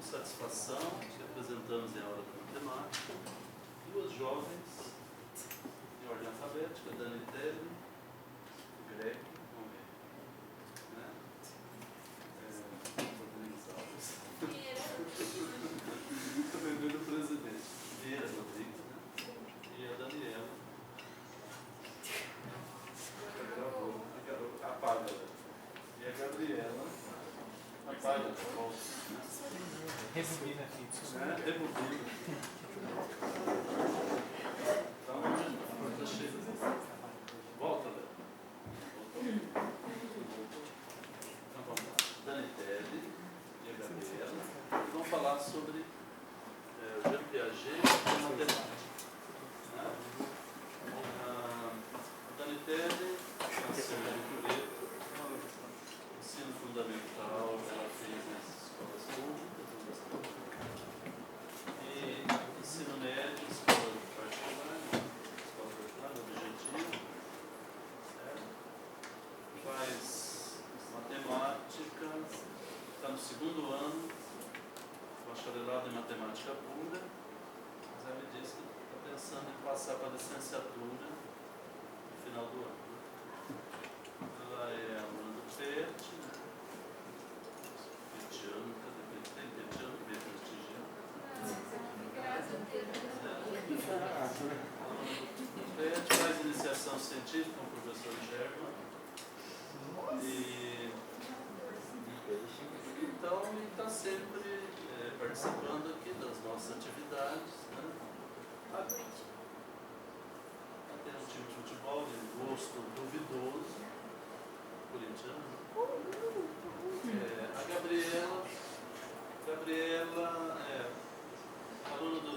com satisfação, representamos em aula de matemática, duas jovens, em ordem alfabética, Dani Telly, Greg, vamos ver, né? Rodrigues Alves. Primeiro presidente, Vieira Rodrigues, né? E a Daniela. Apaga. E a Gabriela. Apaga. Rebobina aqui. Rebobina. Então, já chega. Volta, Léo. Então vamos lá. Dani Telly e a Gabriela vão falar sobre Jean Piaget e matemática. A Dani Telly nasceu em Rio Preto. Ensino fundamental ela fez nas escolas públicas. E ensino médio, escola particular, objetivo, certo? Faz matemática, está no segundo ano, bacharelado em matemática pura, mas ela me disse que está pensando em passar para a licenciatura no final do ano. Ela é aluna do PET, né? Petiano, tem petiano bem prestigiado. Graças a Deus. PET faz iniciação científica com o professor German. E então ele está sempre participando aqui das nossas atividades, né? Tem um time de futebol de gosto duvidoso, corintiano. A Gabriela é aluna do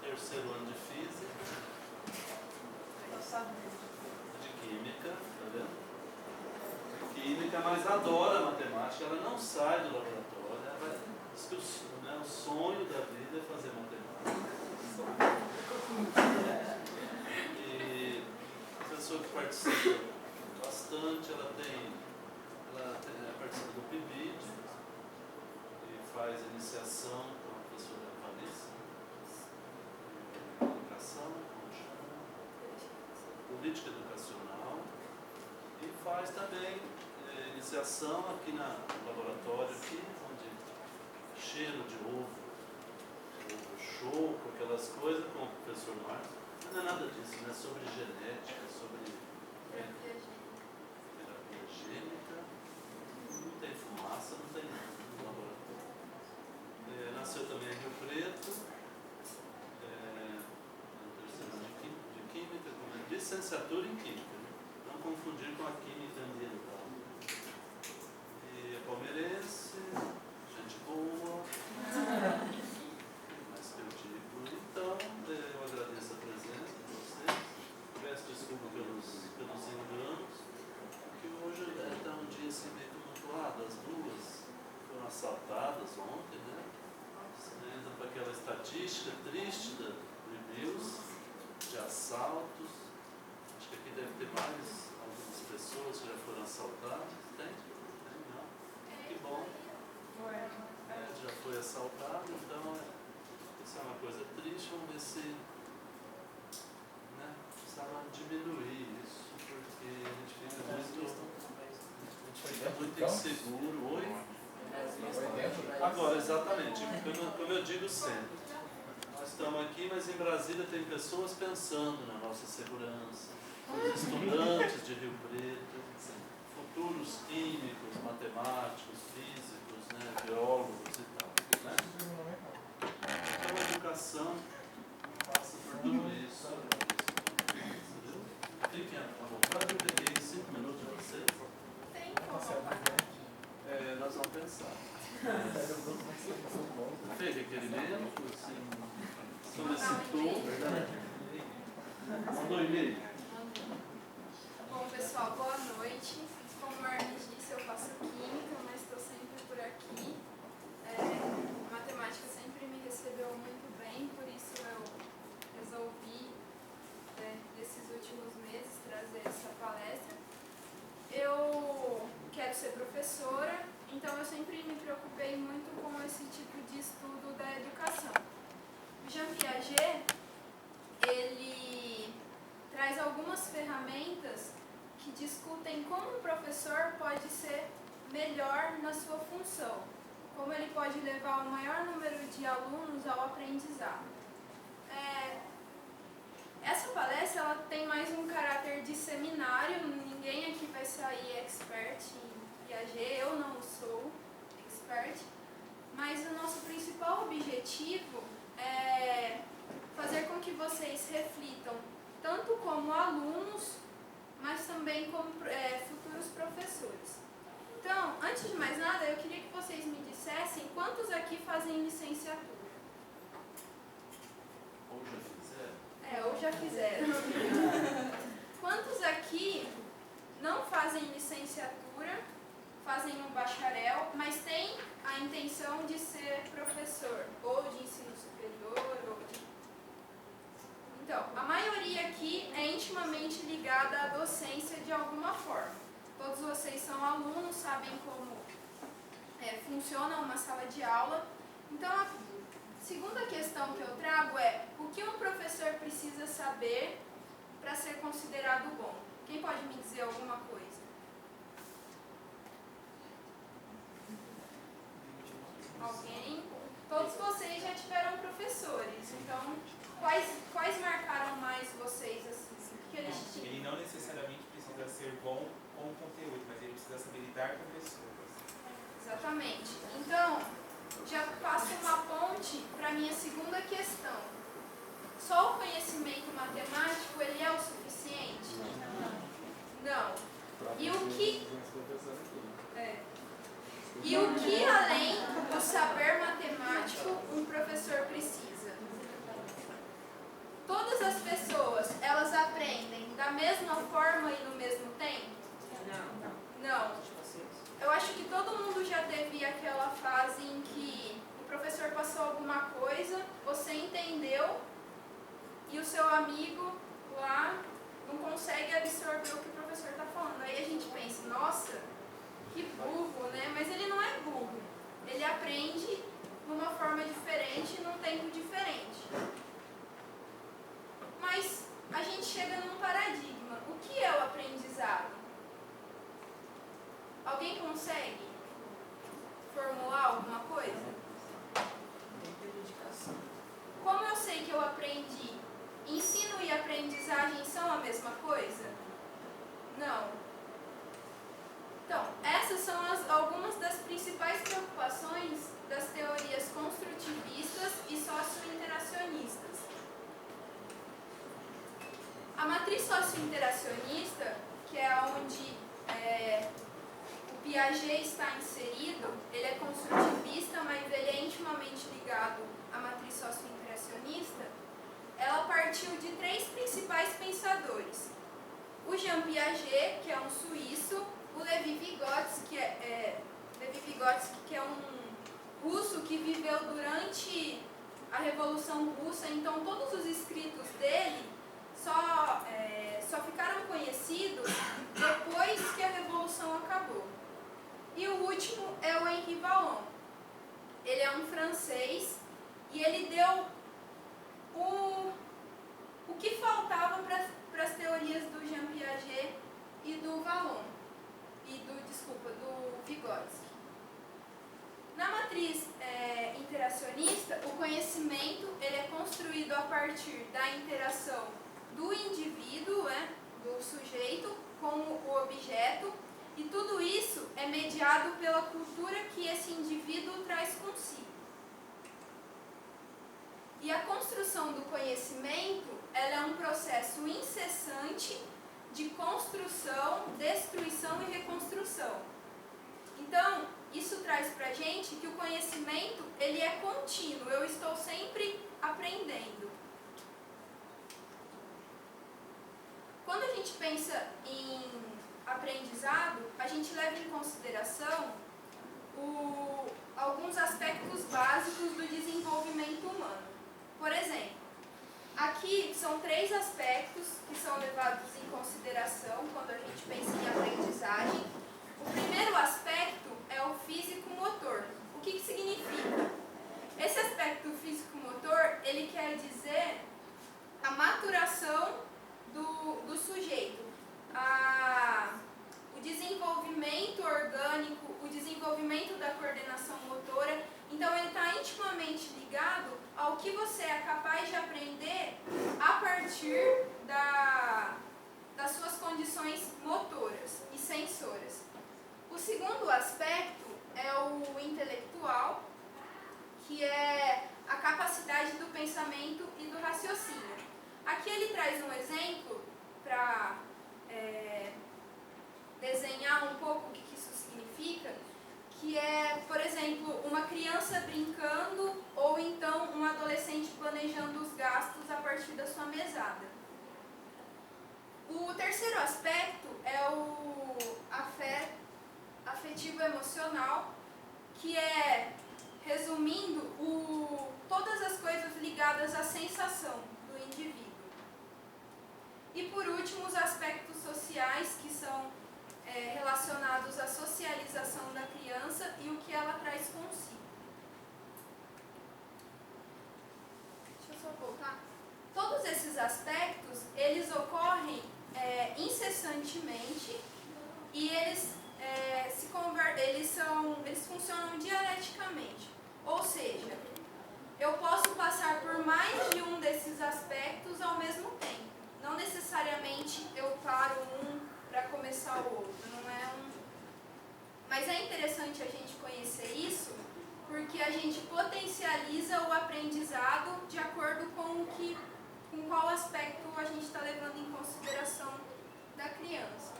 terceiro ano de física, de química, tá vendo? Química, mas adora matemática, ela não sai do laboratório, ela diz que o sonho da vida é fazer matemática. E a pessoa que participa bastante, ela participa do PIBID e faz iniciação com a professora Vanessa, educação, como chama, política educacional, e faz também iniciação aqui no laboratório, aqui, onde cheiro de ovo choco, aquelas coisas, com o professor Marcos. Não é nada disso, né? Sobre genética, sobre terapia gênica, não tem fumaça, não tem nada no laboratório. Nasceu também em Rio Preto, no terceiro ano de química, com licenciatura em química, né? Não confundir com a química ambiental. E é palmeirense, gente boa. Então, eu agradeço a presença de vocês, peço desculpa pelos enganos, porque hoje está um dia assim meio tumultuado, as duas foram assaltadas ontem, né? Ainda para aquela estatística triste da reviews de assaltos, acho que aqui deve ter mais algumas pessoas que já foram assaltadas, tem? Tem não? Que bom. Já foi assaltado, então isso é uma coisa triste, vamos ver se precisava diminuir isso, porque a gente fica muito inseguro. Oi? Agora, exatamente, como eu digo sempre, nós estamos aqui, mas em Brasília tem pessoas pensando na nossa segurança, os estudantes de Rio Preto, futuros químicos, matemáticos, físicos, né, biólogos e tal. Né? Então a educação passa por tudo isso. Fiquem à vontade, eu peguei 5 minutos de vocês. Tem como. Nós vamos pensar. Fez requerimento, solicitou, mandou e-mail. Bom, pessoal, boa noite. Como o Marli disse, eu faço química, mas estou sempre por aqui. A matemática sempre me recebeu muito bem, por isso eu resolvi, nesses últimos meses, trazer essa palestra. Eu quero ser professora, então eu sempre me preocupei muito com esse tipo de estudo. pode levar o maior número de alunos ao aprendizado. Essa palestra ela tem mais um caráter de seminário, ninguém aqui vai sair expert em Piaget, eu não sou expert, mas o nosso principal objetivo é fazer com que vocês reflitam, tanto como alunos, mas também como futuros professores. Então, antes de mais nada, eu queria que vocês me dissessem quantos aqui fazem licenciatura. Ou já fizeram. Quantos aqui não fazem licenciatura, fazem um bacharel, mas têm a intenção de ser professor, ou de ensino superior, ou de... Então, a maioria aqui é intimamente ligada à docência de alguma forma. Todos vocês são alunos, sabem como funciona uma sala de aula. Então, a segunda questão que eu trago é o que um professor precisa saber para ser considerado bom. Quem pode me dizer alguma coisa? Alguém? Todos vocês já tiveram professores, então quais marcaram mais vocês assim? O que eles tinham? Ele não necessariamente precisa ser bom com o conteúdo, mas ele precisa saber lidar com pessoas. Exatamente. Então, já passo uma ponte para a minha segunda questão. Só o conhecimento matemático, ele é o suficiente? Não. E o que além do saber matemático um professor precisa? Todas as pessoas, elas aprendem da mesma forma e no mesmo tempo? Não. Eu acho que todo mundo já teve aquela fase em que o professor passou alguma coisa, você entendeu e o seu amigo lá não consegue absorver o que o professor está falando. Aí a gente pensa, nossa, que burro, né? Mas ele não é burro. Ele aprende de uma forma diferente, num tempo diferente. Mas a gente chega num paradigma. O que é o aprendizado? Alguém consegue formular alguma coisa? Como eu sei que eu aprendi? Ensino e aprendizagem são a mesma coisa? Não. Então, essas são algumas das principais preocupações das teorias construtivistas e socio-interacionistas. A matriz socio-interacionista, que é onde o Piaget está inserido, ele é construtivista, mas ele é intimamente ligado à matriz socio-interacionista. Ela partiu de três principais pensadores. O Jean Piaget, que é um suíço, o Levi Vygotsky, que é um russo que viveu durante a Revolução Russa, então todos os escritos dele só ficaram conhecidos depois que a Revolução acabou. E o último é o Henri Vallon. Ele é um francês e ele deu o que faltava para as teorias do Jean Piaget e do Vallon, do Vygotsky. Na matriz interacionista, o conhecimento ele é construído a partir da interação do indivíduo, do sujeito, com o objeto, e tudo isso é mediado pela cultura que esse indivíduo traz consigo. E a construção do conhecimento, ela é um processo incessante de construção, destruição e reconstrução. Então, isso traz pra gente que o conhecimento, ele é contínuo, eu estou sempre aprendendo. Quando a gente pensa em aprendizado, a gente leva em consideração alguns aspectos básicos do desenvolvimento humano. Por exemplo, aqui são 3 aspectos que são levados em consideração quando a gente pensa em aprendizagem. O primeiro aspecto é o físico-motor. O que significa? Esse aspecto físico-motor, ele quer dizer a maturação do sujeito, o desenvolvimento orgânico, o desenvolvimento da coordenação motora. Então motoras e sensoras. O segundo aspecto é o intelectual, que é a capacidade do pensamento e do raciocínio. Aqui ele traz um exemplo para desenhar um pouco o que isso significa, que é, por exemplo, uma criança brincando ou então um adolescente planejando os gastos a partir da sua mesada. O terceiro aspecto é o afetivo emocional, que é, resumindo, todas as coisas ligadas à sensação do indivíduo. E por último, os aspectos sociais, que são relacionados à socialização da criança e o que ela traz consigo. Deixa eu só voltar. Todos esses aspectos, eles ocorrem incessantemente e eles funcionam dialeticamente. Ou seja, eu posso passar por mais de um desses aspectos ao mesmo tempo. Não necessariamente eu paro um para começar o outro. Não é um... Mas é interessante a gente conhecer isso, porque a gente potencializa o aprendizado de acordo com qual aspecto a gente está levando em consideração da criança.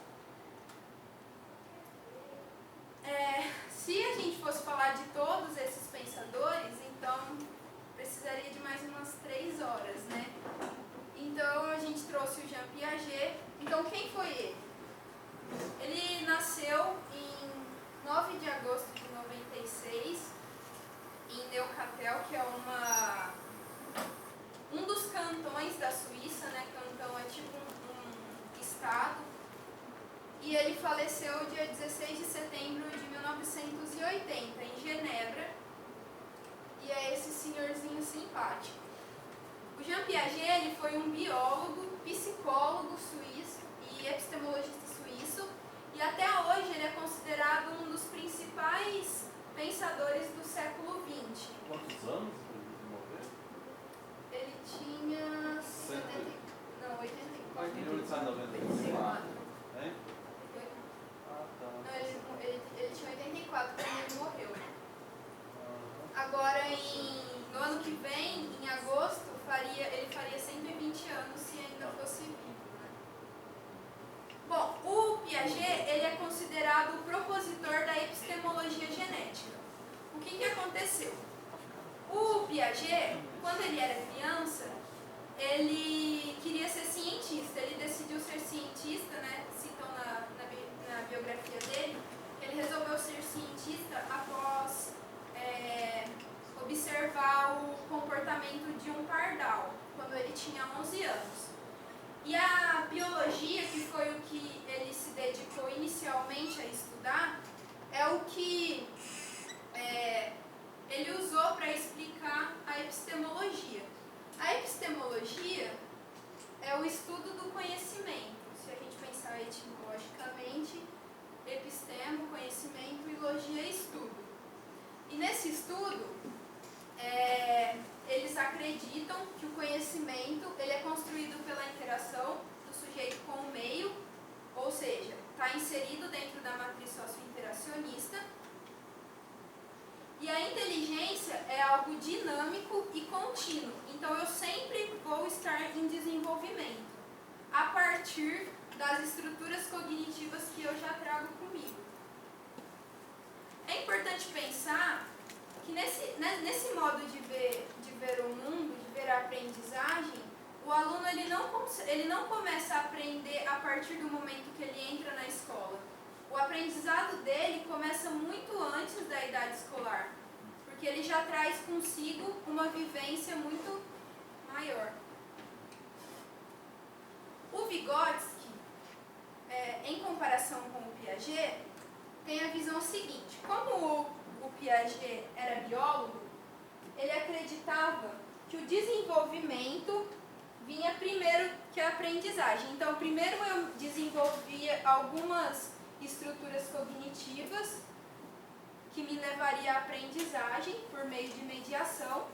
Se a gente fosse falar de todos esses pensadores, então precisaria de mais umas 3 horas, né? Então a gente trouxe o Jean Piaget. Então quem foi ele? Ele nasceu em 9 de agosto de 96 em Neuchâtel, que é um dos cantões da Suíça, né? Cantão é tipo um estado. E ele faleceu dia 16 de setembro de 1980, em Genebra. E é esse senhorzinho simpático. O Jean Piaget ele foi um biólogo, psicólogo suíço e epistemologista suíço. E até hoje ele é considerado um dos principais pensadores do século XX. Quantos anos ele morreu? Ele tinha 84. 84. Hein? Ah, tá. Não, ele tinha 84 quando ele morreu. Agora, no ano que vem, em agosto, ele faria 120 anos se ainda fosse vivo. Né? Bom, o Piaget ele é considerado o propositor da epistemologia genética. O que aconteceu? O Piaget, quando ele era criança, ele queria ser cientista. Ele decidiu ser cientista, né? Citam na biografia dele. Ele resolveu ser cientista após observar o comportamento de um pardal, quando ele tinha 11 anos. E a biologia, que foi o que ele se dedicou inicialmente a estudar, é o que ele usou para explicar a epistemologia. A epistemologia é o estudo do conhecimento. Se a gente pensar etimologicamente, epistemo, conhecimento, e logia, estudo. E nesse estudo, eles acreditam que o conhecimento ele é construído pela interação do sujeito com o meio, ou seja, está inserido dentro da matriz socio-interacionista. E a inteligência é algo dinâmico e contínuo. Então eu sempre vou estar em desenvolvimento, a partir das estruturas cognitivas que eu já trago comigo. É importante pensar que nesse modo de ver o mundo, de ver a aprendizagem, o aluno ele não começa a aprender a partir do momento que ele entra na escola. O aprendizado dele começa muito antes da idade escolar, porque ele já traz consigo uma vivência muito maior. O Vygotsky, em comparação com o Piaget, tem a visão seguinte: como o Piaget era biólogo, ele acreditava que o desenvolvimento vinha primeiro que a aprendizagem. Então, primeiro eu desenvolvia algumas estruturas cognitivas que me levaria à aprendizagem por meio de mediação.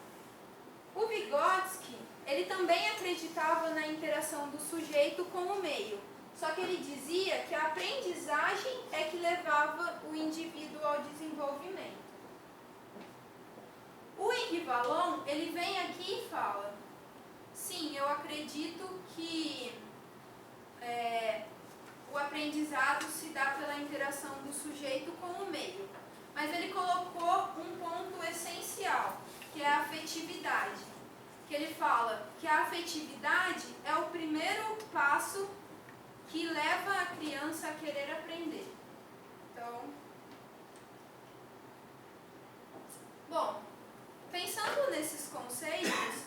O Vygotsky, ele também acreditava na interação do sujeito com o meio. Só que ele dizia que a aprendizagem é que levava o indivíduo ao desenvolvimento. O Henri Vallon, ele vem aqui e fala: sim, eu acredito que o aprendizado se dá pela interação do sujeito com o meio. Mas ele colocou um ponto essencial, que é a afetividade. Que ele fala que a afetividade é o primeiro passo que leva a criança a querer aprender. Então, bom, pensando nesses conceitos,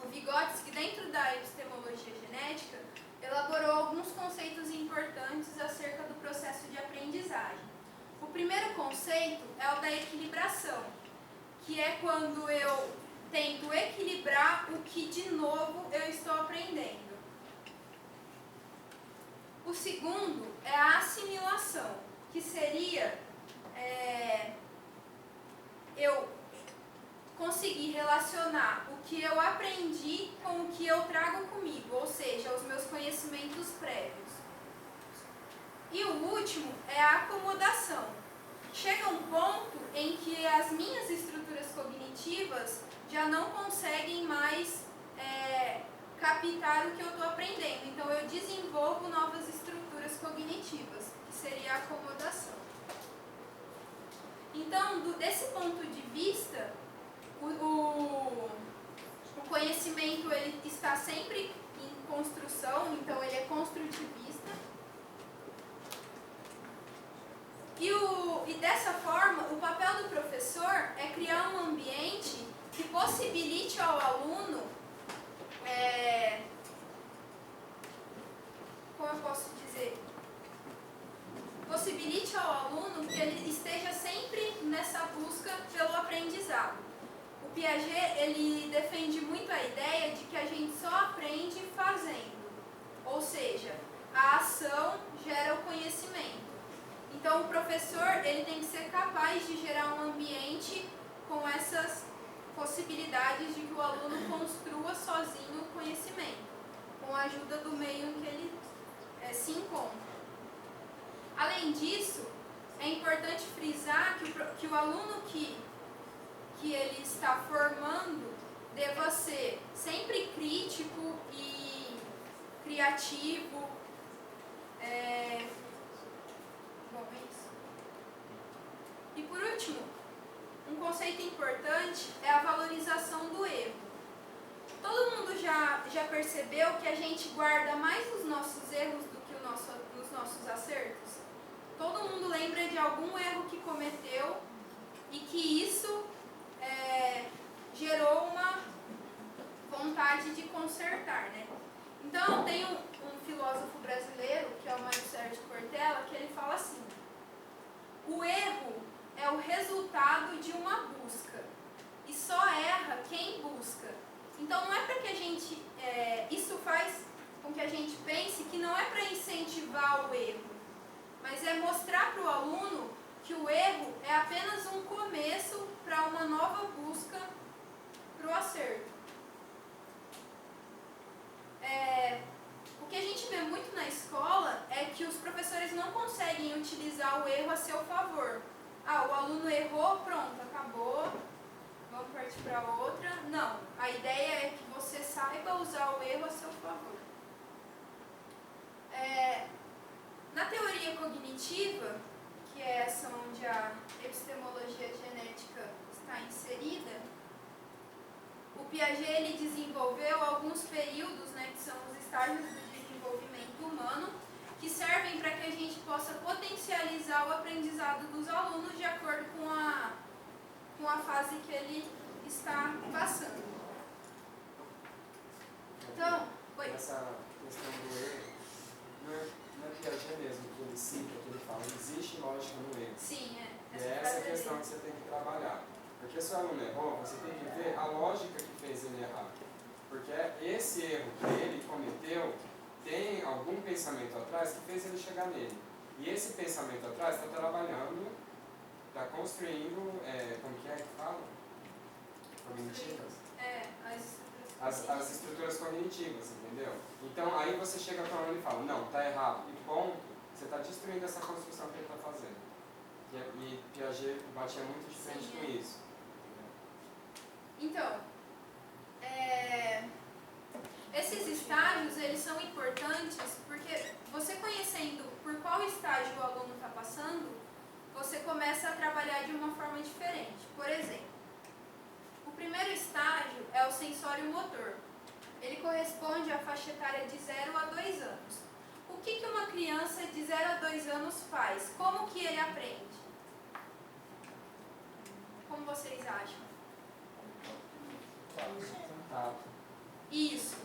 o Vygotsky, dentro da epistemologia genética, elaborou alguns conceitos importantes acerca do processo de aprendizagem. O primeiro conceito é o da equilibração, que é quando eu tento equilibrar o que de novo eu estou aprendendo. O segundo é a assimilação, que seria eu conseguir relacionar o que eu aprendi com o que eu trago comigo, ou seja, os meus conhecimentos prévios. E o último é a acomodação. Chega um ponto em que as minhas estruturas cognitivas já não conseguem mais captar o que eu estou aprendendo. Então eu desenvolvo novas estruturas cognitivas, que seria a acomodação. Então, desse ponto de vista, o conhecimento ele está sempre em construção, então ele é construtivista. E dessa forma, o papel do professor é criar um ambiente que possibilite ao aluno, como eu posso dizer, possibilite ao aluno que ele esteja sempre nessa busca pelo aprendizado. O Piaget, ele defende muito a ideia de que a gente só aprende fazendo, ou seja, a ação gera o conhecimento. Então, o professor ele tem que ser capaz de gerar um ambiente com essas possibilidades de que o aluno construa sozinho o conhecimento, com a ajuda do meio em que ele se encontra. Além disso, é importante frisar que o aluno que ele está formando deva ser sempre crítico e criativo. Bom, é isso. E por último, um conceito importante é a valorização do erro. Todo mundo já percebeu que a gente guarda mais os nossos erros do que os nossos acertos? Todo mundo lembra de algum erro que cometeu e que isso gerou uma vontade de consertar, né? Então, tem um filósofo brasileiro, que é o Mário Sérgio Cortella, que ele fala assim: o erro é o resultado de uma busca, e só erra quem busca. Então, não é para que a gente... isso faz com que a gente pense que não é para incentivar o erro, mas é mostrar para o aluno que o erro é apenas um começo para uma nova busca para o acerto. O que a gente vê muito na escola é que os professores não conseguem utilizar o erro a seu favor. O aluno errou, pronto, acabou, vamos partir para outra. Não, a ideia é que você saiba usar o erro a seu favor. Na teoria cognitiva, que é essa onde a epistemologia genética está inserida, o Piaget ele desenvolveu alguns períodos, né, que são os estágios do desenvolvimento humano, que servem para que a gente possa potencializar o aprendizado dos alunos de acordo com a fase que ele está passando. Então, essa questão do erro, não é Piaget mesmo que ele cita, que ele fala, existe lógica no erro. Sim, E é essa questão que você tem que trabalhar. Porque se o aluno errou, você tem que ver a lógica que fez ele errar. Porque esse erro que ele cometeu tem algum pensamento atrás que fez ele chegar nele. E esse pensamento atrás está trabalhando, está construindo, como que fala? Cognitivas? as estruturas as estruturas cognitivas, entendeu? Então aí você chega para o aluno e fala, não, tá errado, e ponto, você está destruindo essa construção que ele está fazendo. E Piaget batia muito de frente com isso. Então, esses estágios, eles são importantes porque você conhecendo por qual estágio o aluno está passando, você começa a trabalhar de uma forma diferente. Por exemplo, o primeiro estágio é o sensório motor. Ele corresponde à faixa etária de 0 a 2 anos. O que uma criança de 0 a 2 anos faz? Como que ele aprende? Como vocês acham? Isso.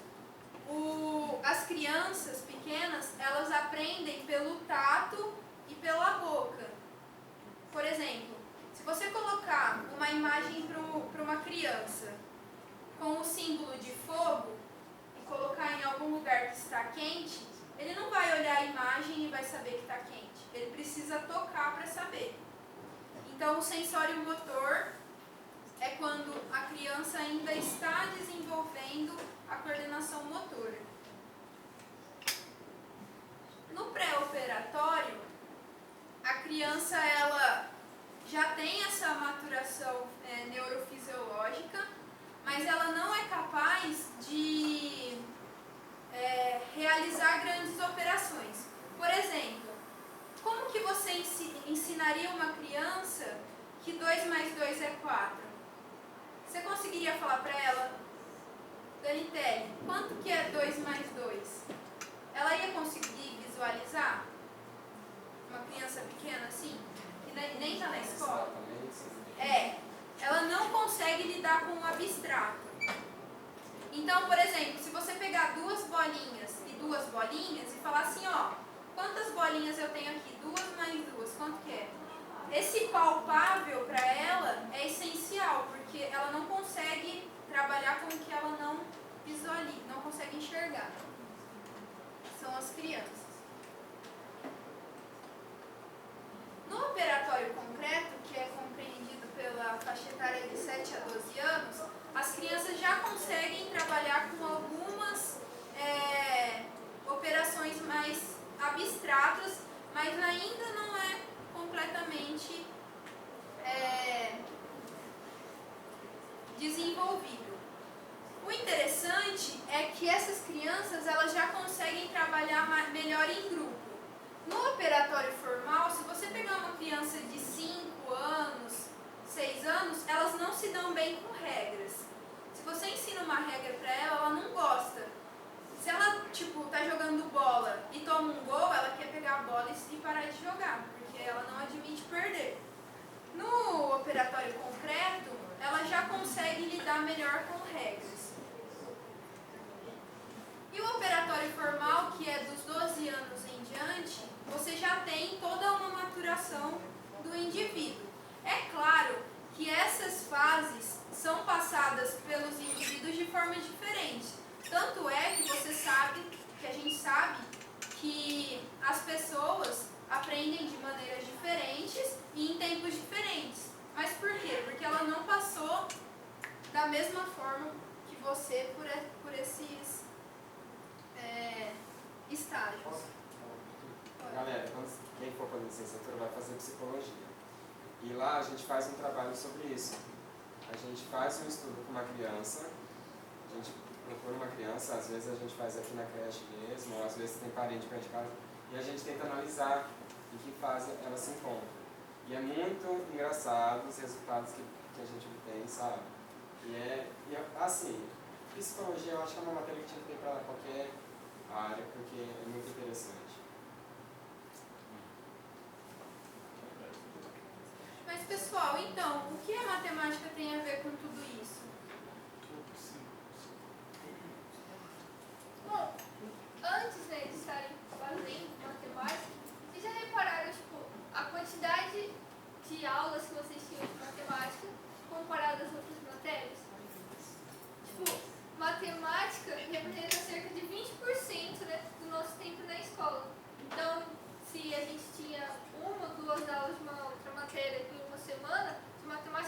As crianças pequenas, elas aprendem pelo tato e pela boca. Por exemplo, se você colocar uma imagem para uma criança com o símbolo de fogo e colocar em algum lugar que está quente, ele não vai olhar a imagem e vai saber que está quente. Ele precisa tocar para saber. Então, o sensório motor é quando a criança ainda está desenvolvendo a coordenação motora. No pré-operatório, a criança ela já tem essa maturação neurofisiológica, mas ela não é capaz de realizar grandes operações. Por exemplo, como que você ensinaria uma criança que 2 mais 2 é 4? Você conseguiria falar para ela, Danitelli, quanto que é 2 mais 2? Ela ia conseguir visualizar? Uma criança pequena assim, que nem está na escola? Ela não consegue lidar com o abstrato. Então, por exemplo, se você pegar 2 bolinhas e 2 bolinhas e falar assim, ó, quantas bolinhas eu tenho aqui? 2 mais 2, quanto que é? Esse palpável para ela é essencial, porque ela não consegue trabalhar com o que ela não visualiza, não consegue enxergar. São as crianças. No operatório concreto, que é compreendido pela faixa etária de 7 a 12 anos, as crianças já conseguem trabalhar com algumas operações mais abstratas, mas ainda não é completamente desenvolvido. O interessante é que essas crianças elas já conseguem trabalhar melhor em grupo. No operatório formal, se você pegar uma criança de 5 anos, 6 anos, elas não se dão bem com regras. Se você ensina uma regra para ela, ela não gosta. Se ela, tá jogando bola e toma um gol, ela quer pegar a bola e parar de jogar, porque ela não admite perder. No operatório concreto, ela já consegue lidar melhor com regras. E o operatório formal, que é dos 12 anos em diante, você já tem toda uma maturação do indivíduo. É claro que essas fases são passadas pelos indivíduos de formas diferentes. Tanto é que a gente sabe que as pessoas aprendem de maneiras diferentes e em tempos diferentes. Mas por quê? Porque ela não passou da mesma forma que você por esses estágios. Galera, quem for para a licenciatura vai fazer psicologia. E lá a gente faz um trabalho sobre isso. A gente faz um estudo com uma criança, a gente procura uma criança, às vezes a gente faz aqui na creche mesmo, ou às vezes tem parente perto de casa, e a gente tenta analisar em que fase ela se encontra. E é muito engraçado os resultados que a gente obtém, sabe? E assim, psicologia eu acho que é uma matéria que tinha que ter para qualquer área, porque é muito interessante. Mas pessoal, então, o que a matemática tem a ver com tudo isso? Bom, antes de estarem fazendo matemática, vocês já repararam, a quantidade de aulas que vocês tinham de matemática comparada às outras matérias? Matemática representa cerca de 20%, né, do nosso tempo na escola. Então, se a gente tinha 1 ou 2 aulas de uma outra matéria em uma semana, de matemática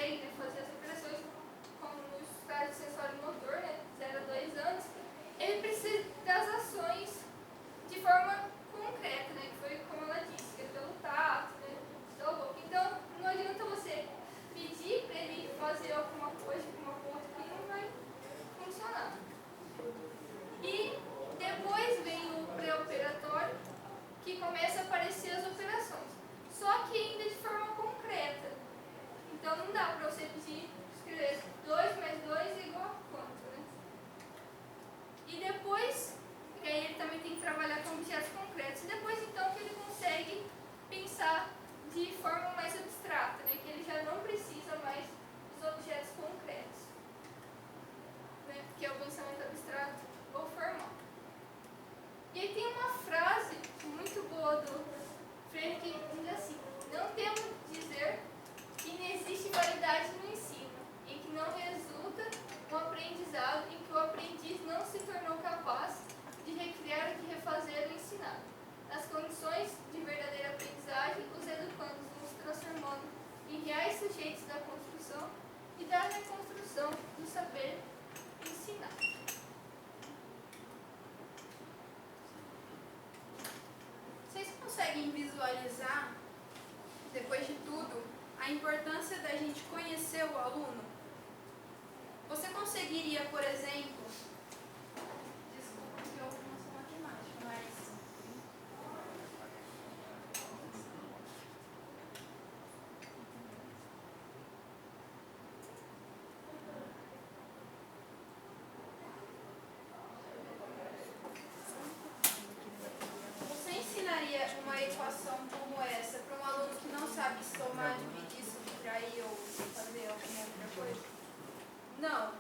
consegue, né, fazer as operações, como no estágio sensório motor, né, 0 a 2 anos, ele precisa das ações de forma concreta, né, que foi como ela disse, que é pelo tato, né, pela boca. Então, não adianta você pedir para ele fazer alguma coisa com uma ponta que não vai funcionar. E depois vem o pré-operatório, que começa a aparecer as operações, só que ainda de forma concreta. Então não dá para você pedir, escrever 2 mais 2 é igual a quanto, né? E depois, e aí ele também tem que trabalhar com objetos concretos. E depois então que ele consegue pensar de forma mais abstrata, né? Que ele já não precisa mais dos objetos concretos, né? Que é o pensamento abstrato ou formal. E aí tem uma frase muito boa do Freire que diz assim: não temos de dizer que não existe validade no ensino, em que não resulta um aprendizado em que o aprendiz não se tornou capaz de recriar e de refazer o ensinado. Nas condições de verdadeira aprendizagem, os educandos vão se transformando em reais sujeitos da construção e da reconstrução do saber ensinado. Vocês conseguem visualizar, depois de tudo, a importância da gente conhecer o aluno? Você conseguiria, por exemplo, desculpa que eu não sou matemática, mas você ensinaria uma equação como essa para um aluno que não sabe somar, dividir, subtrair ou fazer alguma outra coisa? Não.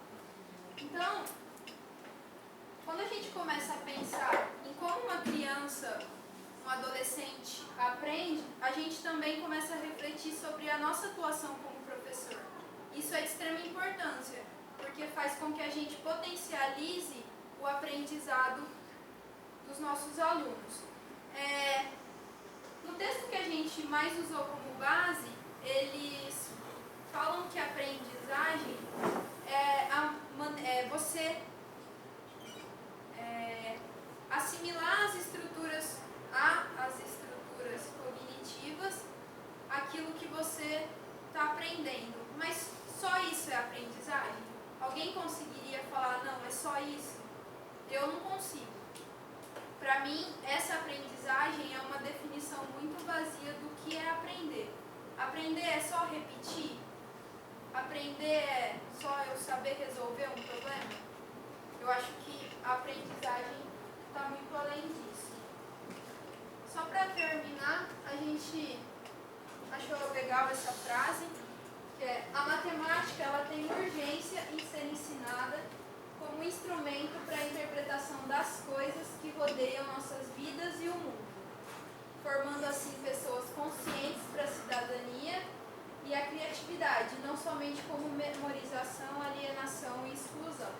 Então, quando a gente começa a pensar em como uma criança, um adolescente aprende, a gente também começa a refletir sobre a nossa atuação como professor. Isso é de extrema importância, porque faz com que a gente potencialize o aprendizado dos nossos alunos. No texto que a gente mais usou como base, eles falam que a aprendizagem é você assimilar as estruturas cognitivas, aquilo que você está aprendendo. Mas só isso é aprendizagem? Alguém conseguiria falar, não, é só isso? Eu não consigo. Para mim, essa aprendizagem é uma definição muito vazia do que é aprender. Aprender é só repetir? Aprender é só eu saber resolver um problema? Eu acho que a aprendizagem está muito além disso. Só para terminar, a gente achou legal essa frase, que é: a matemática ela tem urgência em ser ensinada como instrumento para a interpretação das coisas que rodeiam nossas vidas e o mundo, formando assim pessoas conscientes para a cidadania e a criatividade, não somente como memorização, alienação e exclusão.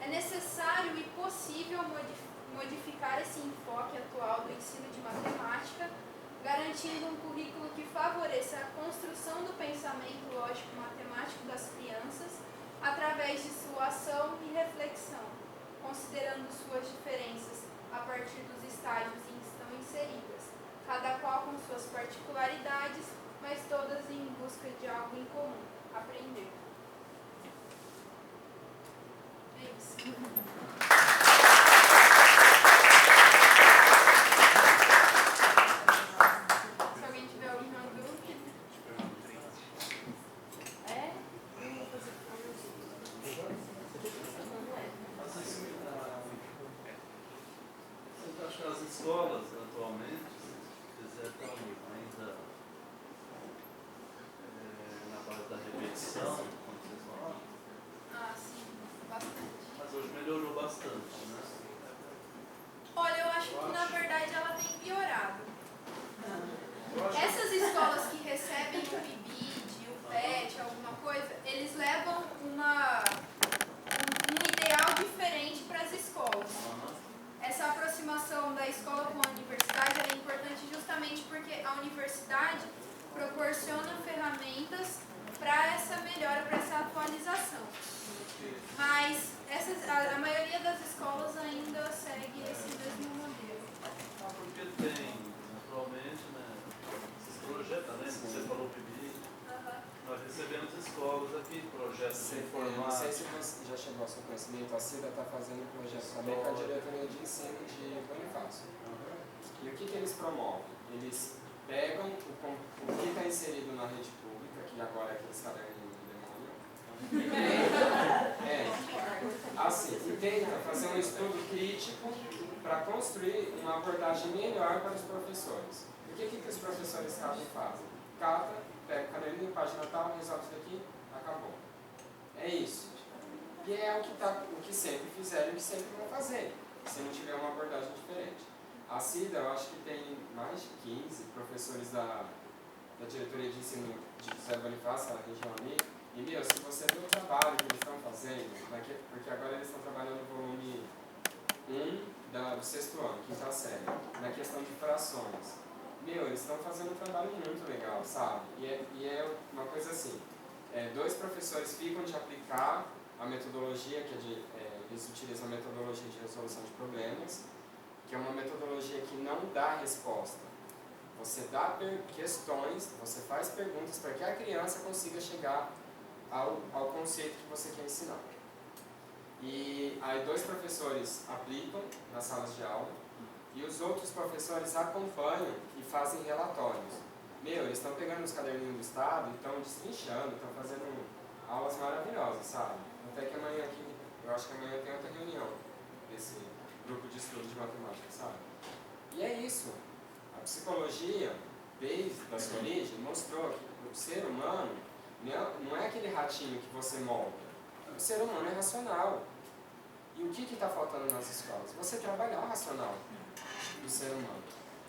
É necessário e possível modificar esse enfoque atual do ensino de matemática, garantindo um currículo que favoreça a construção do pensamento lógico-matemático das crianças através de sua ação e reflexão, considerando suas diferenças a partir dos estágios em que estão inseridas, cada qual com suas particularidades, mas todas em busca de algo em comum: aprender. É isso. Se alguém tiver alguma dúvida. Eu acho que as escolas atualmente estão ainda na base da repetição, como vocês falam. Ah, sim, bastante. Mas hoje melhorou bastante, né? Olha, eu acho que na verdade ela tem piorado. Essas escolas que recebem o PIBID, o PET, alguma coisa, eles levam um ideal diferente para as escolas. Essa aproximação da escola com a universidade sei se você já chegou ao seu conhecimento, a CIDA está fazendo um projeto também com a diretoria de ensino de Bonifácio. E o que eles promovem? Eles pegam o que está inserido na rede pública, que agora é aqueles caderninhos do demônio, assim, e tenta fazer um estudo crítico para construir uma abordagem melhor para os professores. O que os professores catam e fazem? Cata, pega o caderninho, página tal, resolve isso daqui, acabou. É isso. E é o que sempre fizeram e o que sempre vão fazer, se não tiver uma abordagem diferente. A CIDA, eu acho que tem mais de 15 professores da diretoria de ensino de José Bonifácio, na região ali. E, se você vê o trabalho que eles estão fazendo, porque agora eles estão trabalhando no volume 1 do 6º ano, quinta série, na questão de frações. Eles estão fazendo um trabalho muito legal, sabe? E é uma coisa assim, 2 professores ficam de aplicar a metodologia, eles utilizam a metodologia de resolução de problemas, que é uma metodologia que não dá resposta. Você dá questões, você faz perguntas para que a criança consiga chegar ao conceito que você quer ensinar. E aí 2 professores aplicam nas salas de aula e os outros professores acompanham e fazem relatórios. Eles estão pegando os caderninhos do Estado e estão destrinchando, estão fazendo aulas maravilhosas, sabe? Até que amanhã aqui, eu acho que amanhã tem outra reunião desse grupo de estudo de matemática, sabe? E é isso. A psicologia, desde a sua origem, mostrou que o ser humano não é aquele ratinho que você molda. O ser humano é racional. E o que está faltando nas escolas? Você trabalhar o racional do ser humano.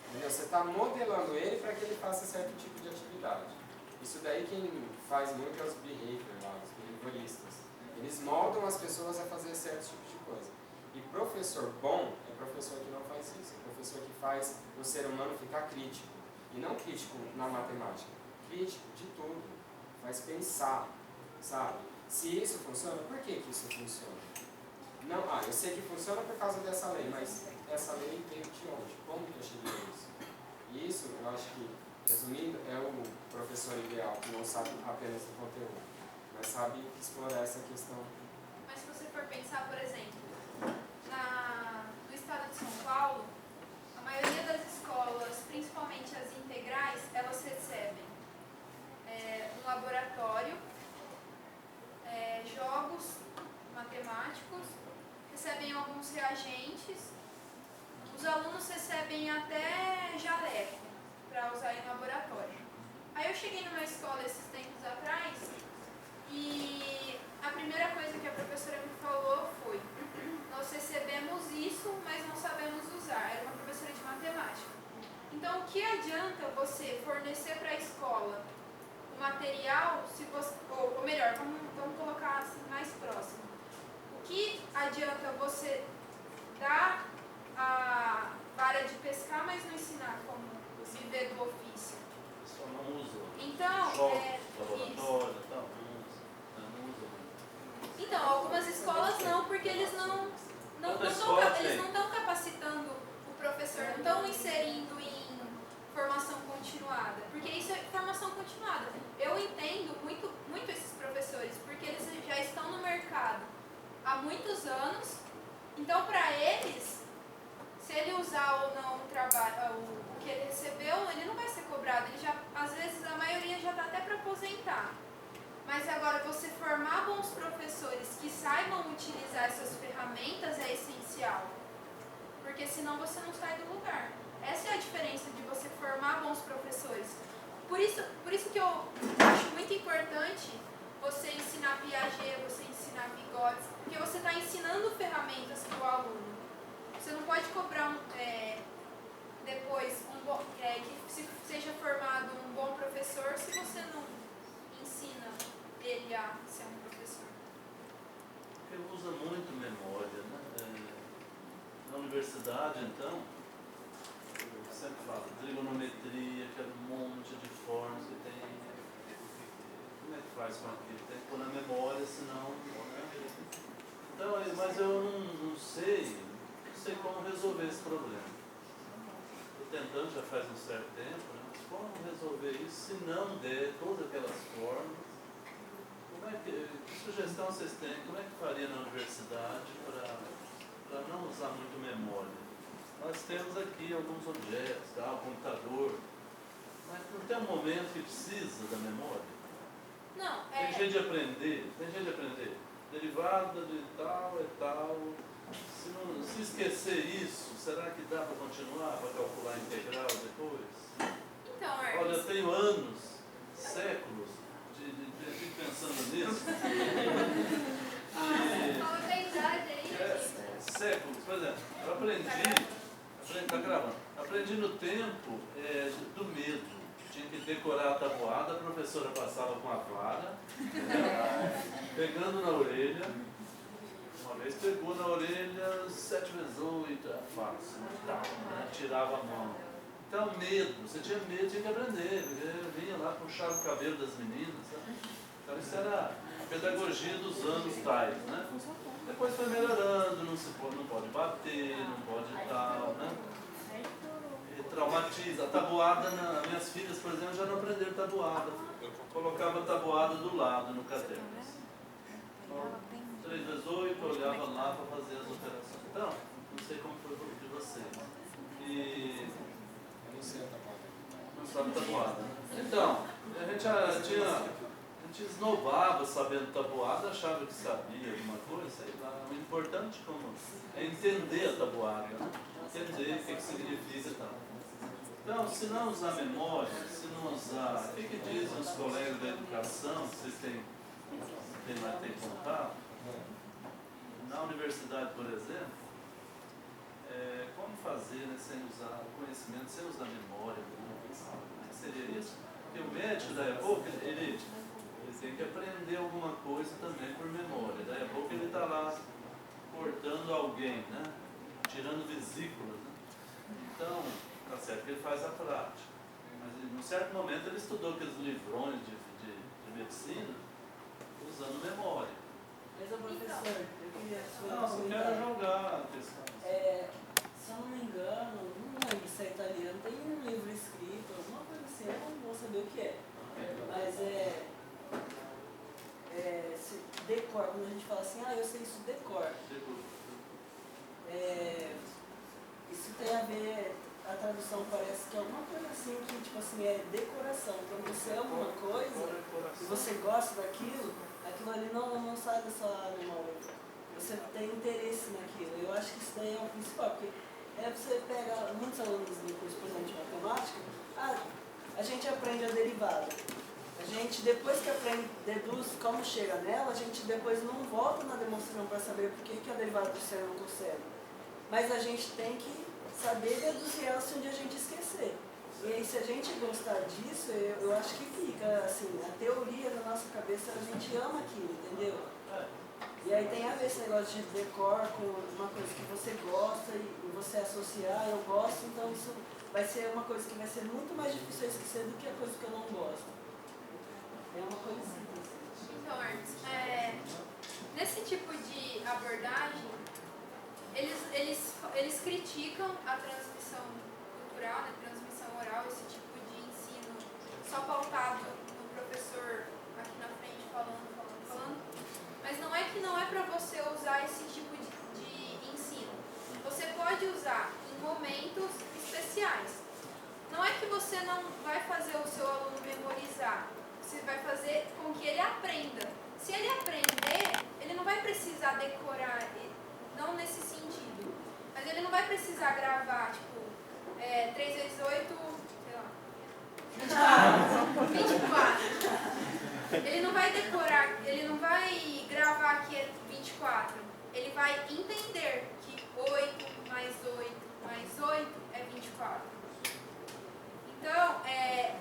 Entendeu? Você está modelando ele para que ele faça certo tipo de atividade. Isso daí quem faz muito é os os behavioristas. Eles moldam as pessoas a fazer certo tipo de coisa. E professor bom é professor que não faz isso. É professor que faz o ser humano ficar crítico. E não crítico na matemática. Crítico de tudo. Faz pensar, sabe? Se isso funciona, por que isso funciona? Não, eu sei que funciona por causa dessa lei, mas essa lei veio de onde? Como que eu cheguei a isso? E isso, eu acho que, resumindo, é o professor ideal, que não sabe apenas o conteúdo, mas sabe explorar essa questão. Mas se você for pensar, por exemplo, no estado de São Paulo, a maioria das escolas, principalmente as integrais, elas recebem um laboratório, jogos matemáticos, recebem alguns reagentes, os alunos recebem até jaleco para usar em laboratório. Aí eu cheguei numa escola esses tempos atrás e a primeira coisa que a professora me falou foi: nós recebemos isso, mas não sabemos usar. Era uma professora de matemática. Então, o que adianta você fornecer para a escola o material, se você, ou melhor, vamos colocar assim mais próximo. O que adianta você dar a vara de pescar, mas não ensinar como viver do ofício? Só não usa. Então, laboratório e tal, não usa. Então, algumas escolas não, porque eles não estão capacitando o professor, não estão inserindo em formação continuada, porque isso é formação continuada. Eu entendo muito esses professores, porque eles já estão no mercado há muitos anos, então para eles, se ele usar ou não o que ele recebeu, ele não vai ser cobrado, ele já, às vezes a maioria já está até para aposentar. Mas agora, você formar bons professores que saibam utilizar essas ferramentas é essencial, porque senão você não sai do lugar. Essa é a diferença de você formar bons professores. Por isso que eu acho muito importante você ensinar Piaget, você ensinar Vygotsky, porque você está ensinando ferramentas para o aluno. Você não pode cobrar depois que seja formado um bom professor se você não ensina ele a ser um professor. Ele usa muito memória, né? Na universidade, então, eu sempre falo, trigonometria, aquele monte de formas que tem. Como é que faz com aquilo? Tem que pôr na memória, senão. Então, mas eu não sei como resolver esse problema. Estou tentando já faz um certo tempo, né? Mas como resolver isso se não der todas aquelas formas? que sugestão vocês têm? Como é que faria na universidade para não usar muito memória? Nós temos aqui alguns objetos, tá? O computador, mas não tem um momento que precisa da memória? Não, Tem jeito de aprender, derivada de tal é tal. Se esquecer isso, será que dá para continuar, para calcular integral depois? então, Olha, Hermes, eu tenho anos, séculos, de pensando nisso. Fala a verdade aí. Séculos, por exemplo, eu aprendi no tempo do medo. Tinha que decorar a tabuada, a professora passava com a vara, pegando na orelha. Uma vez pegou na orelha 7 vezes 8, é fácil, tal, né? Tirava a mão. Então, medo, você tinha medo, tinha que aprender. Vinha lá, puxava o cabelo das meninas. Sabe? Então, isso era a pedagogia dos anos tais, né? Depois foi melhorando, não pode bater, não pode tal, né? Traumatiza. A tabuada, minhas filhas, por exemplo, já não aprenderam tabuada. Eu colocava a tabuada do lado no caderno. Então, 3 vezes 8, eu olhava lá para fazer as operações. Então, não sei como foi de vocês. E Eu não sei a tabuada. não sabe tabuada. Então, a gente esnobava sabendo tabuada, achava que sabia alguma coisa, sei lá. O importante é entender a tabuada, né? Entender o que significa e tal. Então, se não usar memória, se não usar... O que dizem os colegas da educação, vocês têm contato? Na universidade, por exemplo, como fazer, né, sem usar o conhecimento, sem usar memória? Como é que seria isso? Porque o médico, daí a pouco, ele tem que aprender alguma coisa também por memória. Daí a pouco ele está lá cortando alguém, né? Tirando vesículas. Né? Então, tá certo que ele faz a prática. Mas em um certo momento ele estudou aqueles livrões de medicina usando memória. Mas, professor, eu queria Não quero jogar a questão. Se eu não me engano, não lembro se é italiano, tem um livro escrito, alguma coisa assim, eu não vou saber o que é. Mas se decor, quando a gente fala assim, eu sei isso decor. Isso tem a ver, a tradução parece que é alguma coisa assim, que tipo assim, é decoração. Quando você ama uma coisa e você gosta daquilo, aquilo ali não sai da sua memória. Você tem interesse naquilo. Eu acho que isso daí é o principal, porque você pega muitos alunos do curso, por exemplo, de matemática, a gente aprende a derivada. A gente, depois que aprende, deduz como chega nela, a gente depois não volta na demonstração para saber por que a derivada do seno não consegue. Mas a gente tem que saber deduzir ela se um dia a gente esquecer. E aí, se a gente gostar disso, eu acho que fica, assim, a teoria na nossa cabeça, a gente ama aquilo, entendeu? E aí tem a ver esse negócio de decor com uma coisa que você gosta e você associar, eu gosto, então isso vai ser uma coisa que vai ser muito mais difícil eu esquecer do que a coisa que eu não gosto. É uma coisa simples. então, Hermes, nesse tipo de abordagem, eles criticam a transmissão cultural, né, transmissão oral, esse tipo de ensino só pautado no professor aqui na frente falando. Mas não é que não é para você usar esse tipo de ensino. Você pode usar em momentos especiais. Não é que você não vai fazer o seu aluno memorizar. Você vai fazer com que ele aprenda. Se ele aprender, ele não vai precisar decorar, não nesse sentido. Mas ele não vai precisar gravar, tipo, 3 vezes 8, sei lá, 24. Ele não vai decorar, ele não vai gravar que é 24. Ele vai entender que 8 mais 8 mais 8 é 24. Então,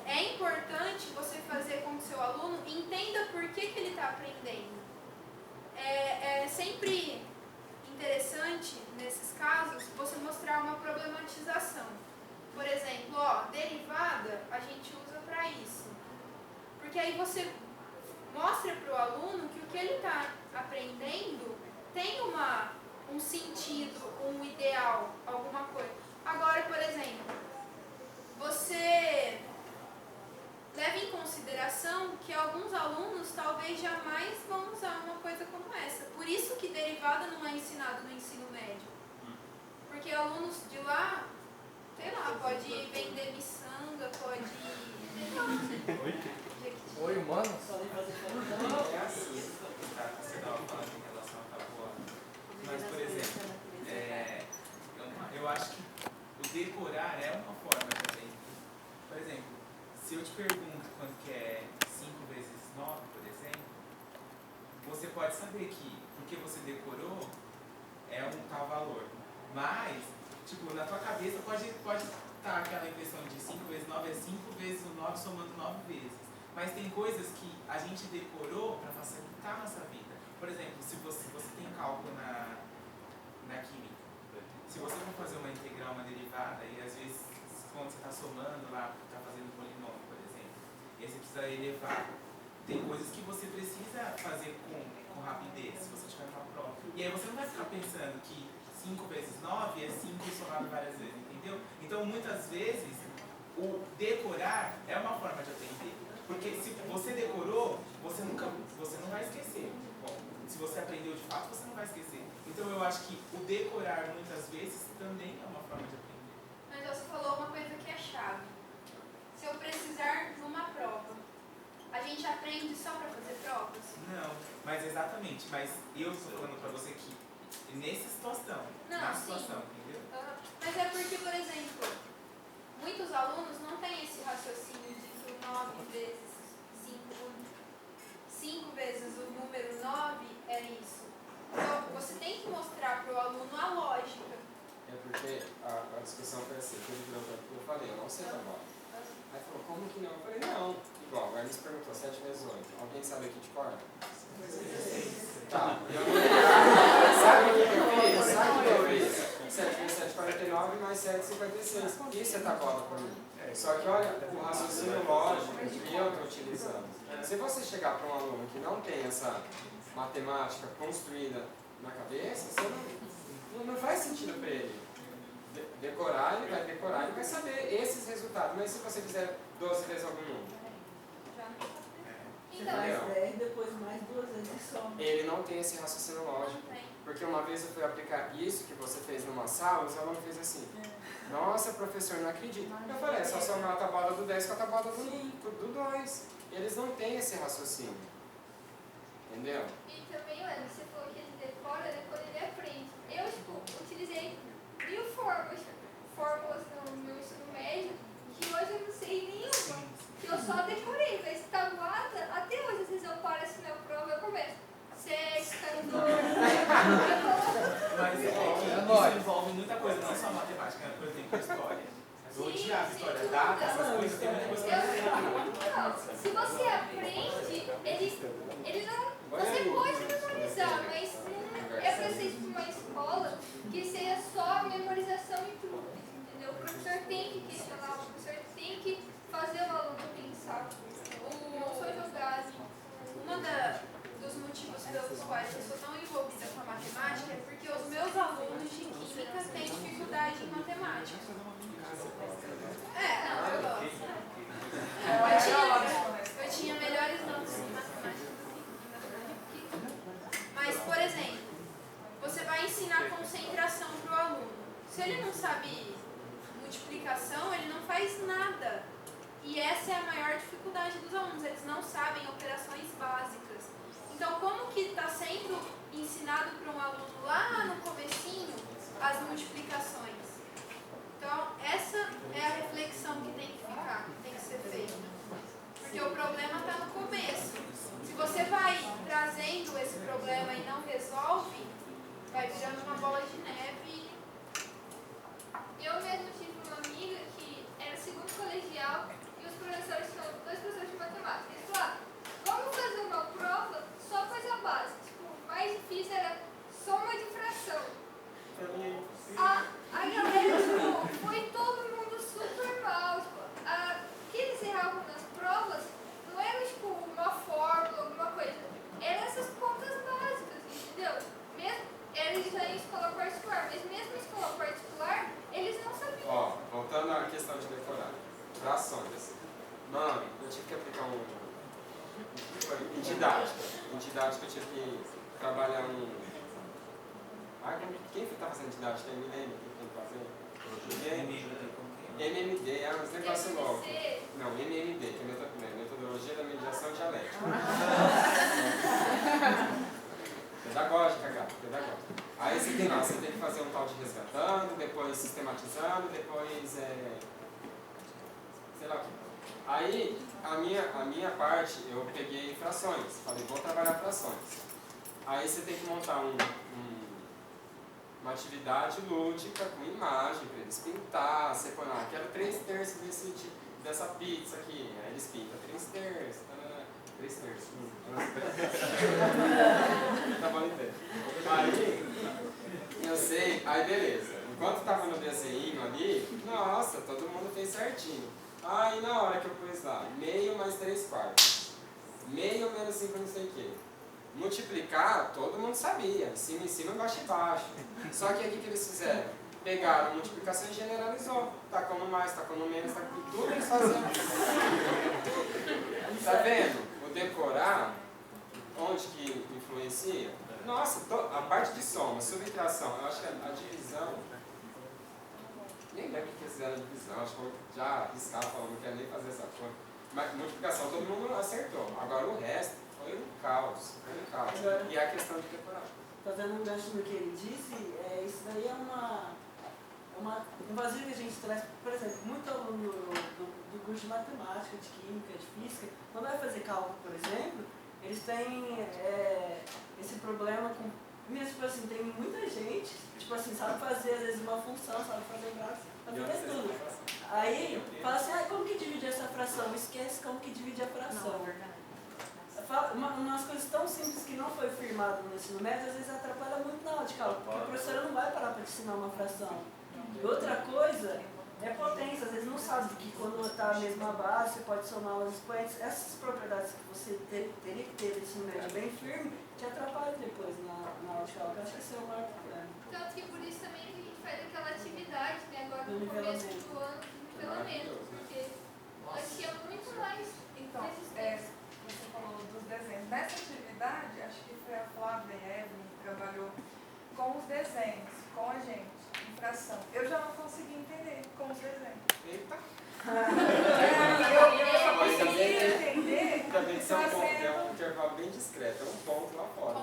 é importante você fazer com que o seu aluno entenda por que ele está aprendendo. É sempre interessante, nesses casos, você mostrar uma problematização. Por exemplo, derivada a gente usa para isso. Porque aí você mostra para o aluno que o que vão usar uma coisa como essa. Por isso que derivada não é ensinado no ensino médio. Porque alunos de lá, sei lá, pode vender miçanga, pode... Oi, humanos? Podem fazer É assim. Você estava falando em relação à tabuada. Mas, por exemplo, eu acho que o decorar é uma forma também. Por exemplo, se eu te pergunto quanto que é 5 vezes 9, por exemplo, você pode saber que, porque você decorou, é um tal valor. Mas, tipo, na tua cabeça pode estar aquela impressão de 5 vezes 9 é 5 vezes o 9 somando 9 vezes. Mas tem coisas que a gente decorou para facilitar a nossa vida. Por exemplo, se você tem cálculo na química, se você for fazer uma integral, uma derivada, e às vezes quando você está somando lá, está fazendo polinômio, por exemplo, e aí você precisa elevar, tem coisas que você precisa fazer com rapidez, se você tiver uma prova. E aí você não vai ficar pensando que 5 vezes 9 é 5 somado várias vezes, entendeu? Então, muitas vezes, o decorar é uma forma de aprender. Porque se você decorou, você não vai esquecer. Bom, se você aprendeu de fato, você não vai esquecer. Então, eu acho que o decorar, muitas vezes, também é uma forma de aprender. Mas você falou uma coisa que é chave. Se eu precisar numa prova, a gente aprende só para fazer provas? Não, mas exatamente. Mas eu estou falando para você que nessa situação, Não, sim. Entendeu? Mas é porque, por exemplo, muitos alunos não têm esse raciocínio de que o 9 vezes 5 vezes o número 9 é isso. Então, você tem que mostrar para o aluno a lógica. É porque a discussão foi assim, que ele virou pra mim, eu falei, eu não sei tabuada. Aí falou, como que não? Eu falei, não. Igual, agora ele me perguntou, 7 vezes 8. Alguém sabe aqui de cor? Tá. Sabe o que eu fiz? Sabe o que eu fiz? 7 vezes 7, 49, mais 7, 56. Isso é tabuada para mim. Só que olha, o raciocínio lógico que eu estou utilizando. Se você chegar para um aluno que não tem essa matemática construída na cabeça, você não faz sentido para ele. Decorar, ele vai decorar, ele vai saber esses resultados. Mas se você fizer 12 vezes algum número, Você Então, faz 10, depois mais 2 vezes e soma. ele não tem esse raciocínio lógico. Porque uma vez eu fui aplicar isso que você fez numa sala, os alunos fez assim. Nossa, professor, não acredito. Eu falei, é só somar a tabuada do 10 com a tabuada do 2. Eles não têm esse raciocínio. Entendeu? e também, Ana, você falou que ele decora, depois ele aprende. Eu, utilizei 1000 fórmulas no meu ensino médio, que hoje eu não sei nenhuma. Que eu só decorei, mas tabuada, até hoje, às vezes eu paro assim na prova e eu começo. Sexta, Mas isso envolve muita coisa, não só matemática, né? Por exemplo, história. Ou geografia, história, data, essas coisas, tem muita coisa que Não, se você aprende, ele não. Você pode memorizar, mas não é pra ser tipo uma escola que seja só memorização e tudo. Entendeu? O professor tem que questionar, o professor tem que fazer o aluno pensar. Não só jogar. Dos motivos pelos quais eu sou tão envolvida com a matemática é porque os meus alunos de química têm dificuldade em matemática. Não, eu gosto. Eu tinha melhores notas em matemática do que em química. Mas, por exemplo, você vai ensinar concentração para o aluno. Se ele não sabe multiplicação, ele não faz nada. E essa é a maior dificuldade dos alunos, eles não sabem operações básicas. Então, como que está sendo ensinado para um aluno lá no comecinho as multiplicações? Então, essa é a reflexão que tem que ficar, que tem que ser feita. Porque o problema está no começo. Se você vai trazendo esse problema e não resolve, vai virando uma bola de neve. Eu mesmo tive uma amiga que era segundo colegial e os professores tinham 2 professores de matemática. Eles falaram, vamos fazer uma prova só coisa básica. Tipo, o mais difícil era soma de fração. A galera, tipo, foi todo mundo super mal. Tipo, o que eles erravam nas provas não era tipo uma fórmula, alguma coisa. Eram essas contas básicas, entendeu? Mesmo, eles já em escola particular, mas mesmo eu tive que trabalhar num... quem está fazendo didática? Tem milênio? Quem está fazendo? MMD, é uns negócios loucos. Não, MMD, que é Metodologia da Mediação Dialética. Pedagógica, cara, pedagógica. Aí você tem lá, você tem que fazer um tal de resgatando, depois sistematizando, depois sei lá o que. Aí, a minha parte, eu peguei frações. Falei, vou trabalhar frações. Aí você tem que montar uma atividade lúdica com imagem para eles pintar. Você põe lá, quero 3/3 dessa pizza aqui. Aí eles pintam 3/3. 3/3. Tá bom, entendo. Aí, eu sei, aí beleza. Enquanto tava no desenho ali, nossa, todo mundo fez certinho. Aí na hora que eu pus lá, meio mais 3/4. Meio menos 5 não sei o que. Multiplicar, todo mundo sabia. Em cima, embaixo e baixo. Só que aí o que eles fizeram? Pegaram a multiplicação e generalizou. Tacou no mais, tacou no menos, tacou no tudo eles faziam. Tá vendo? O decorar, onde que influencia? Nossa, a parte de soma, subtração, eu acho que a divisão, nem lembro o que fizeram a divisão, acho que eu já arriscava falando, não quero nem fazer essa coisa. Mas multiplicação todo mundo acertou. Agora o resto foi um caos. E é a questão de decorar. Fazendo um gancho no que ele disse, isso daí é um vazio que a gente traz, por exemplo, muito aluno do curso de matemática, de química, de física, quando vai fazer cálculo, por exemplo, eles têm esse problema com... Mesmo, tipo assim, tem muita gente, tipo assim, sabe fazer às vezes uma função, sabe fazer gráfico, fazer tudo. Aí, fala assim, como que divide essa fração? Esquece como que divide a fração. Não, é verdade. Umas coisas tão simples que não foi firmado no ensino médio, às vezes atrapalha muito na aula de cálculo, porque a professora não vai parar para te ensinar uma fração. E outra coisa é potência, às vezes não sabe que quando está a mesma base, você pode somar os expoentes. Essas propriedades que você teria que ter no ensino médio bem firme, te atrapalham depois na aula de cálculo. Eu acho que esse é o maior problema. Tanto que por isso também que a gente faz aquela atividade, né, agora no começo do ano, pelo menos, porque nós tinha muito mais Então, resistência. você falou dos desenhos. Nessa atividade, acho que foi a Flávia e a Evelyn que trabalhou com os desenhos, com a gente, em fração. Eu já não consegui entender com os desenhos. Eita! Eu só consegui entender Também é fazendo... um intervalo bem discreto, é um ponto lá fora.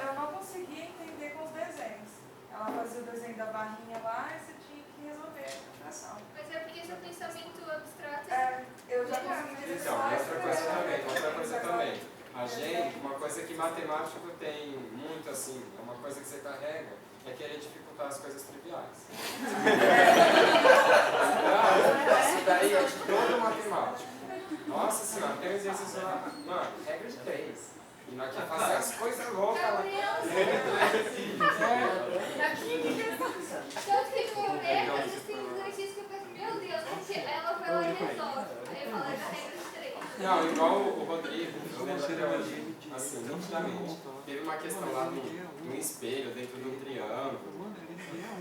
Eu não conseguia entender com os desenhos. Ela fazia o desenho da barrinha lá e você tinha que resolver a fração. Mas é porque seu pensamento abstrato Eu já consegui entender Então, só outra coisa também. A gente, uma coisa que matemático tem muito assim, é uma coisa que você carrega, é querer dificultar as coisas triviais. Isso daí é de todo matemático. Nossa senhora, tem um exercício lá, mano, regra de 3. E nós queremos fazer as coisas loucas lá. Tanto que no meu método, às vezes tem exercícios que eu penso, meu Deus, porque ela vai lá e resolve. Aí eu falo, é da regra de 3. Não, igual o Rodrigo, eu lembro até hoje, assim, nitidamente. Teve uma questão lá no espelho, dentro de um triângulo,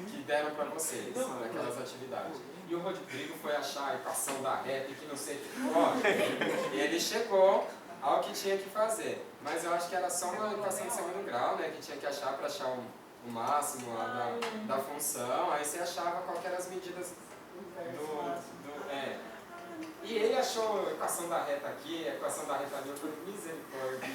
que deram para vocês, naquelas atividades. E o Rodrigo foi achar a equação da reta e que não sei o que. E ele chegou ao que tinha que fazer. Mas eu acho que era só uma equação de segundo grau, né? Que tinha que achar para achar o máximo lá da função. Aí você achava qual que eram as medidas E ele achou a equação da reta aqui, a equação da reta ali. Eu falei, misericórdia.